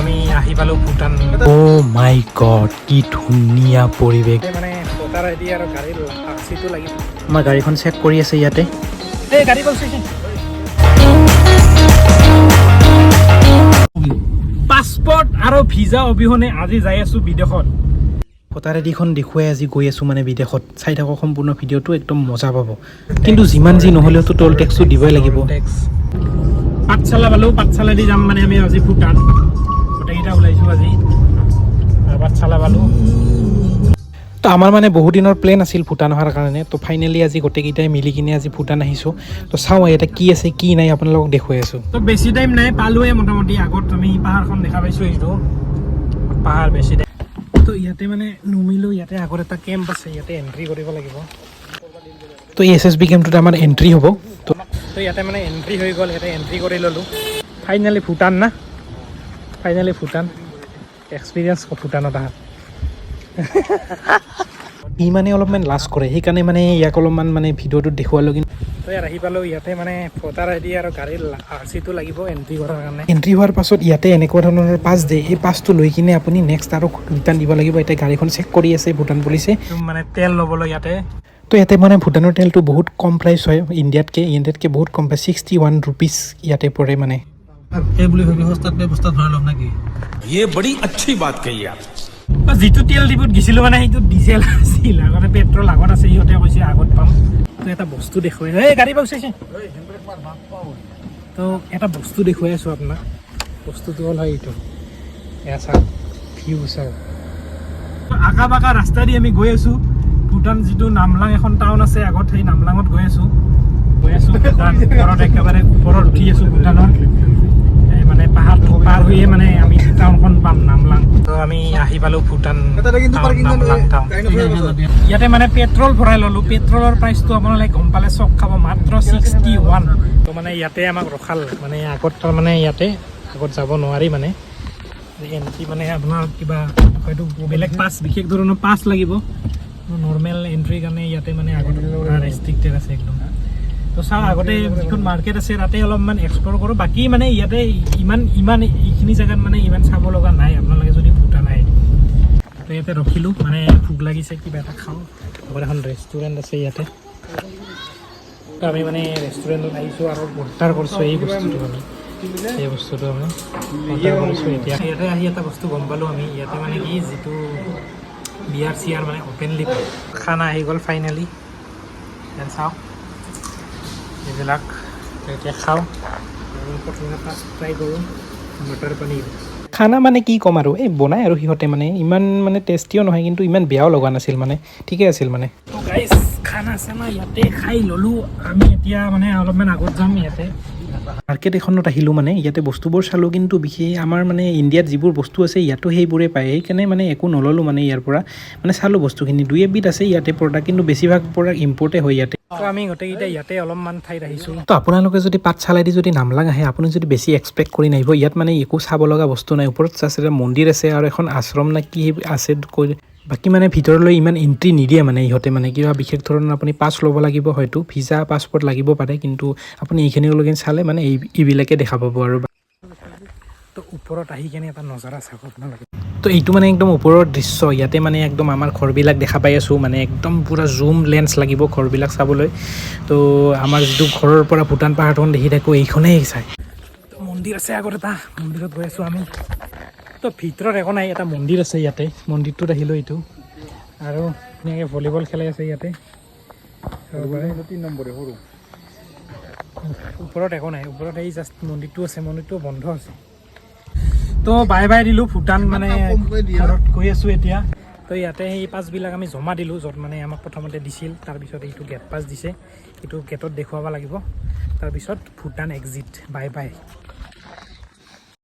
আমি আহি পালোঁ ভূটান। অ' মাই গড, কি ধুনীয়া পৰিৱেশ। মানে ভোটাৰ আই ডি আৰু গাড়ীৰ আৰ্চিটো লাগিব। আমাৰ গাড়ীখন চেক কৰি আছে ইয়াতে। এই গাড়ী কলচোন। পাছপৰ্ট আৰু ভিজা অবিহনে আজি যাই আছোঁ বিদেশত। ভোটাৰ আইডিখন দেখুৱাই আজি গৈ আছোঁ মানে বিদেশত। চাই থাকক সম্পূৰ্ণ ভিডিঅ'টো, একদম মজা পাব। কিন্তু যিমান যি নহ'লেওতো টোল টেক্সটো দিবই লাগিব। পাঠশালা পালোঁ, পাঠশালাদি যাম মানে আমি আজি ভূটান। গোটেইকেইটা ওলাইছোঁ আজি পাঠশালা পালোঁ। তো আমাৰ মানে বহুত দিনৰ প্লেন আছিল ভূটান অহাৰ কাৰণে। তো ফাইনেলি আজি গোটেইকেইটাই মিলি কিনে আজি ভূটান আহিছোঁ। তো চাওঁ ইয়াতে কি আছে কি নাই আপোনালোকক দেখুৱাই আছোঁ। তো বেছি টাইম নাই, পালোৱে মোটামুটি। আগত আমি পাহাৰখন দেখা পাইছোঁ, এইটো পাহাৰ বেছি টাইম। তো ইয়াতে মানে নুমিলোঁ, ইয়াতে আগত এটা কেম্প আছে, ইয়াতে এণ্ট্ৰি কৰিব লাগিব। তো এই SSB কেম্পটোত আমাৰ এণ্ট্ৰি হ'ব। তো ইয়াতে মানে এণ্ট্ৰি হৈ গ'ল, ইয়াতে এণ্ট্ৰি কৰি ল'লোঁ। ফাইনেলি ভূটান না, ফাইনেলি ভূটান। এক্সপিৰিয়েঞ্চ ভূটানত অহা। সি মানে অলপমান লাজ কৰে, সেইকাৰণে মানে ইয়াক অলপমান মানে ভিডিঅ'টোত দেখুৱালোঁ। কিন্তু তো ইয়াত আহি পালোঁ, ইয়াতে মানে ভোটাৰ আই ডি আৰু গাড়ীৰ আৰ্চিটো লাগিব এণ্ট্ৰি কৰাৰ কাৰণে। এণ্ট্ৰি হোৱাৰ পাছত ইয়াতে এনেকুৱা ধৰণৰ পাছ দিয়ে, সেই পাছটো লৈ কিনে আপুনি নেক্সট আৰু ৰিটাৰ্ণ দিব লাগিব। এতিয়া গাড়ীখন চেক কৰি আছে ভূটান পুলিচে। মানে তেল ল'বলৈ ইয়াতে। তো ইয়াতে মানে ভূটানৰ তেলটো বহুত কম প্ৰাইচ হয় ইণ্ডিয়াতকৈ বহুত কম প্ৰাইচ, 61 ৰুপিজ ইয়াতে পৰে মানে। এই বুলি ভাবি সস্তাত ব্যৱস্থা ধৰাই ল'ম নেকি? ये बड़ी अच्छी बात कही आप। যিটো তেল ডিপুত গৈছিলোঁ মানে সেইটো ডিজেল আছিল, আগতে পেট্ৰল আগত আছে। সিহঁতে কৈছে আগত পাম। তো এটা বস্তু দেখুৱাই, এই গাড়ী পাইছে। তো এটা বস্তু দেখুৱাই আছোঁ আপোনাক। বস্তুটো হ'ল হয় এইটো, এয়া চাওক, ভিউ চাওক। আঁকা বাঁকা ৰাস্তা দি আমি গৈ আছোঁ ভূটান। যিটো নামলাং এখন টাউন আছে আগত, সেই নামলাঙত গৈ আছোঁ ভূটান। ওপৰত একেবাৰে ওপৰত উঠি আছোঁ ভূটানৰ। মানে পাহাৰটো পাৰ হৈয়ে মানে আমি টাউনখন পাম, নামলাং। তো আমি আহি পালোঁ ভূটান নামলাং টাউন। ইয়াতে মানে পেট্ৰল ভৰাই ল'লোঁ। পেট্ৰলৰ প্ৰাইচটো আপোনালোকে গম পালে চক খাব, মাত্ৰ 61। তো মানে ইয়াতে আমাক ৰখাল, মানে আগত তাৰমানে ইয়াতে আগত যাব নোৱাৰি মানে এণ্ট্ৰি, মানে আপোনাৰ কিবা হয়তো বেলেগ পাছ, বিশেষ ধৰণৰ পাছ লাগিব। নৰ্মেল এণ্ট্ৰিৰ কাৰণে ইয়াতে মানে আগত ৰেষ্ট্ৰিক্টেড আছে একদম। তো চাওঁ, আগতে যিখন মাৰ্কেট আছে তাতে অলপমান এক্সপ্ল'ৰ কৰোঁ। বাকী মানে ইয়াতে ইমান এইখিনি জেগাত মানে ইমান চাব লগা নাই আপোনালোকে যদি ভূটান আহে। তো ইয়াতে ৰখিলোঁ, মানে ভোক লাগিছে, কিবা এটা খাওঁ। আগত এখন ৰেষ্টুৰেণ্ট আছে ইয়াতে। তো আমি মানে ৰেষ্টুৰেণ্টত আহিছোঁ আৰু অৰ্ডাৰ কৰিছোঁ এই বস্তুটো। আমি এই বস্তুটো আমি অৰ্ডাৰ কৰিছোঁ এতিয়া। ইয়াতে আহি এটা বস্তু গম পালোঁ আমি, ইয়াতে মানে কি যিটো বিয়াৰ চিয়াৰ মানে অপেনলি খানা আহি গ'ল ফাইনেলি। চাওক এইবিলাক, এতিয়া খাওঁ। প্ৰথমে ফাৰ্ষ্ট ট্ৰাই কৰোঁ মটৰ পনীৰ। খানা মানে কি ক'ম আৰু, এই বনাই আৰু সিহঁতে মানে ইমান মানে টেষ্টিও নহয়, কিন্তু ইমান বেয়াও লগা নাছিল, মানে ঠিকে আছিল মানে। তো গাইজ খানা চানা ইয়াতে খাই ল'লোঁ। আমি এতিয়া মানে অলপমান আগত যাম। ইয়াতে মাৰ্কেট এখনত আহিলোঁ, মানে ইয়াতে বস্তুবোৰ চালোঁ, কিন্তু বিশেষ আমাৰ মানে ইণ্ডিয়াত যিবোৰ বস্তু আছে ইয়াতো সেইবোৰে পায়। সেইকাৰণে মানে একো নল'লোঁ মানে ইয়াৰ পৰা। মানে চালোঁ বস্তুখিনি, দুই এবিধ আছে ইয়াতে প্ৰডাক্ট, কিন্তু বেছিভাগ প্ৰডাক্ট ইম্পৰ্টে হয় ইয়াতে। তো আমি গোটেইকেইটা ইয়াতে অলপমান ঠাইত আহিছোঁ। তো আপোনালোকে যদি পাঠশালাইদি যদি নামলাং আহে, আপুনি যদি বেছি এক্সপেক্ট কৰি নাহিব। ইয়াত মানে একো চাব লগা বস্তু নাই। ওপৰত আছে মন্দিৰ আছে আৰু এখন আশ্ৰম নে কি আছে কৈ, বাকী মানে ভিতৰলৈ ইমান এণ্ট্ৰি নিদিয়ে মানে ইহঁতে। মানে কিবা বিশেষ ধৰণৰ আপুনি পাছ ল'ব লাগিব, হয়তো ভিজা পাছপৰ্ট লাগিব পাৰে, কিন্তু আপুনি এইখিনিলৈকে চালে মানে এইবিলাকে দেখা পাব আৰু। তো ওপৰত আহি কেনে এটা নজাৰা চাব আপোনালোকে। তো এইটো মানে একদম ওপৰৰ দৃশ্য। ইয়াতে মানে একদম আমাৰ ঘৰবিলাক দেখা পাই আছোঁ, মানে একদম পূৰা জুম লেন্স লাগিব ঘৰবিলাক চাবলৈ। তো আমাৰ যিটো ঘৰৰ পৰা ভূটান পাহাৰখন দেখি থাকোঁ, এইখনেই চাই। তো মন্দিৰ আছে আগত, এটা মন্দিৰত গৈ আছোঁ আমি। তো ভিতৰত একো নাই, এটা মন্দিৰ আছে ইয়াতে, মন্দিৰটোত আহিলোঁ এইটো। আৰু ধুনীয়াকৈ ভলীবল খেলাই আছে ইয়াতে। 3 নম্বৰে সৰু ওপৰত একো নাই, ওপৰত এই জাষ্ট মন্দিৰটো আছে, মন্দিৰটো বন্ধ আছে। তো বাই বাই দিলোঁ ভূটান, মানে ঘৰত গৈ আছোঁ এতিয়া। তো ইয়াতে সেই পাছবিলাক আমি জমা দিলোঁ, য'ত মানে আমাক প্ৰথমতে দিছিল। তাৰপিছত এইটো গেট পাছ দিছে, এইটো গেটত দেখুৱাব লাগিব। তাৰপিছত ভূটান এক্সিট। Bye bye.